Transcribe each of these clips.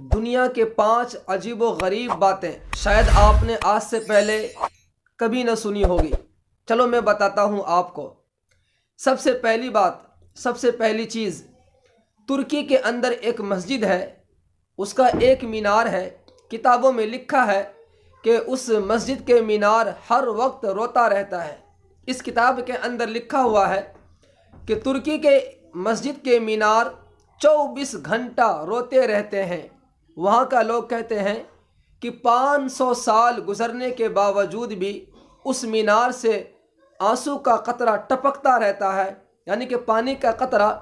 دنیا کے 5 عجیب و غریب باتیں شاید آپ نے آج سے پہلے کبھی نہ سنی ہوگی۔ چلو میں بتاتا ہوں آپ کو۔ سب سے پہلی بات، سب سے پہلی چیز، ترکی کے اندر ایک مسجد ہے، اس کا ایک مینار ہے۔ کتابوں میں لکھا ہے کہ اس مسجد کے مینار ہر وقت روتا رہتا ہے۔ اس کتاب کے اندر لکھا ہوا ہے کہ ترکی کے مسجد کے مینار 24 گھنٹہ روتے رہتے ہیں۔ وہاں کا لوگ کہتے ہیں کہ 500 سال گزرنے کے باوجود بھی اس مینار سے آنسو کا قطرہ ٹپکتا رہتا ہے، یعنی کہ پانی کا قطرہ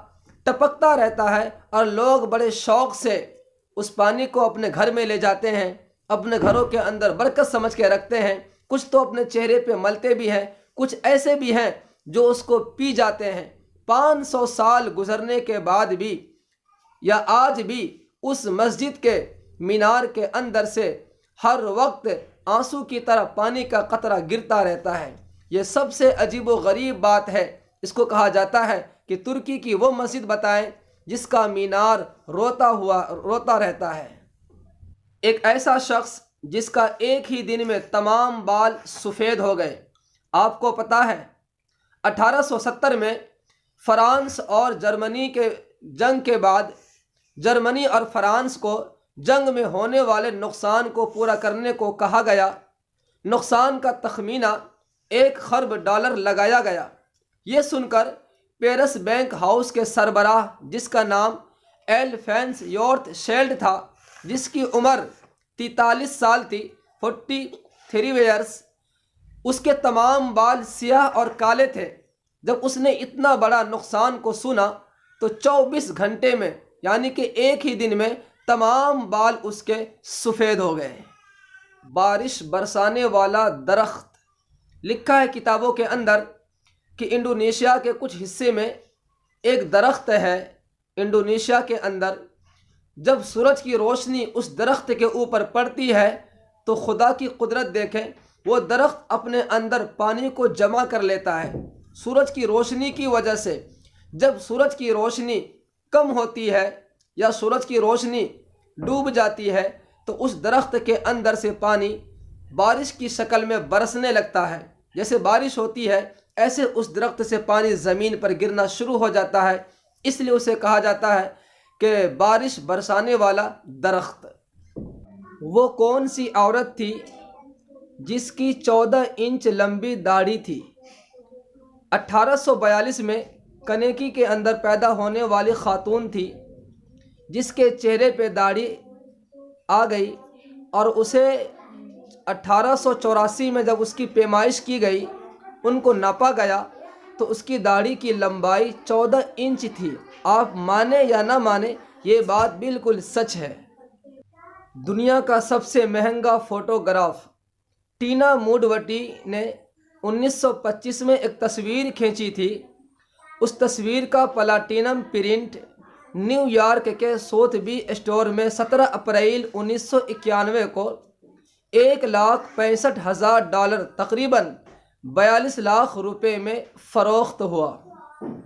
ٹپکتا رہتا ہے، اور لوگ بڑے شوق سے اس پانی کو اپنے گھر میں لے جاتے ہیں، اپنے گھروں کے اندر برکت سمجھ کے رکھتے ہیں۔ کچھ تو اپنے چہرے پہ ملتے بھی ہیں، کچھ ایسے بھی ہیں جو اس کو پی جاتے ہیں۔ 500 سال گزرنے کے بعد بھی یا آج بھی اس مسجد کے مینار کے اندر سے ہر وقت آنسو کی طرح پانی کا قطرہ گرتا رہتا ہے۔ یہ سب سے عجیب و غریب بات ہے۔ اس کو کہا جاتا ہے کہ ترکی کی وہ مسجد بتائیں جس کا مینار روتا رہتا ہے۔ ایک ایسا شخص جس کا ایک ہی دن میں تمام بال سفید ہو گئے۔ آپ کو پتہ ہے 1870 میں فرانس اور جرمنی کے جنگ کے بعد جرمنی اور فرانس کو جنگ میں ہونے والے نقصان کو پورا کرنے کو کہا گیا۔ نقصان کا تخمینہ $1 خرب لگایا گیا۔ یہ سن کر پیرس بینک ہاؤس کے سربراہ، جس کا نام ایلفینس یورت شیلڈ تھا، جس کی عمر 43 سال تھی، 43 ایئرس، اس کے تمام بال سیاہ اور کالے تھے۔ جب اس نے اتنا بڑا نقصان کو سنا تو 24 گھنٹے میں، یعنی کہ ایک ہی دن میں، تمام بال اس کے سفید ہو گئے۔ بارش برسانے والا درخت، لکھا ہے کتابوں کے اندر کہ انڈونیشیا کے کچھ حصے میں ایک درخت ہے۔ انڈونیشیا کے اندر جب سورج کی روشنی اس درخت کے اوپر پڑتی ہے تو خدا کی قدرت دیکھیں، وہ درخت اپنے اندر پانی کو جمع کر لیتا ہے سورج کی روشنی کی وجہ سے۔ جب سورج کی روشنی کم ہوتی ہے یا سورج کی روشنی ڈوب جاتی ہے تو اس درخت کے اندر سے پانی بارش کی شکل میں برسنے لگتا ہے۔ جیسے بارش ہوتی ہے ایسے اس درخت سے پانی زمین پر گرنا شروع ہو جاتا ہے، اس لیے اسے کہا جاتا ہے کہ بارش برسانے والا درخت۔ وہ کون سی عورت تھی جس کی 14 انچ لمبی داڑھی تھی؟ 1842 میں کنیکی کے اندر پیدا ہونے والی خاتون تھی جس کے چہرے پہ داڑھی آ گئی، اور اسے 1884 میں جب اس کی پیمائش کی گئی، ان کو ناپا گیا تو اس کی داڑھی کی لمبائی 14 انچ تھی۔ آپ مانیں یا نہ مانیں، یہ بات بالکل سچ ہے۔ دنیا کا سب سے مہنگا فوٹوگراف، ٹینا موڈوٹی نے 1925 میں ایک تصویر کھینچی تھی۔ اس تصویر کا پلاٹینم پرنٹ نیو یارک کے سوتھبی اسٹور میں 17 اپریل 1991 کو $1,65,000 تقریباً 42 لاکھ روپے میں فروخت ہوا۔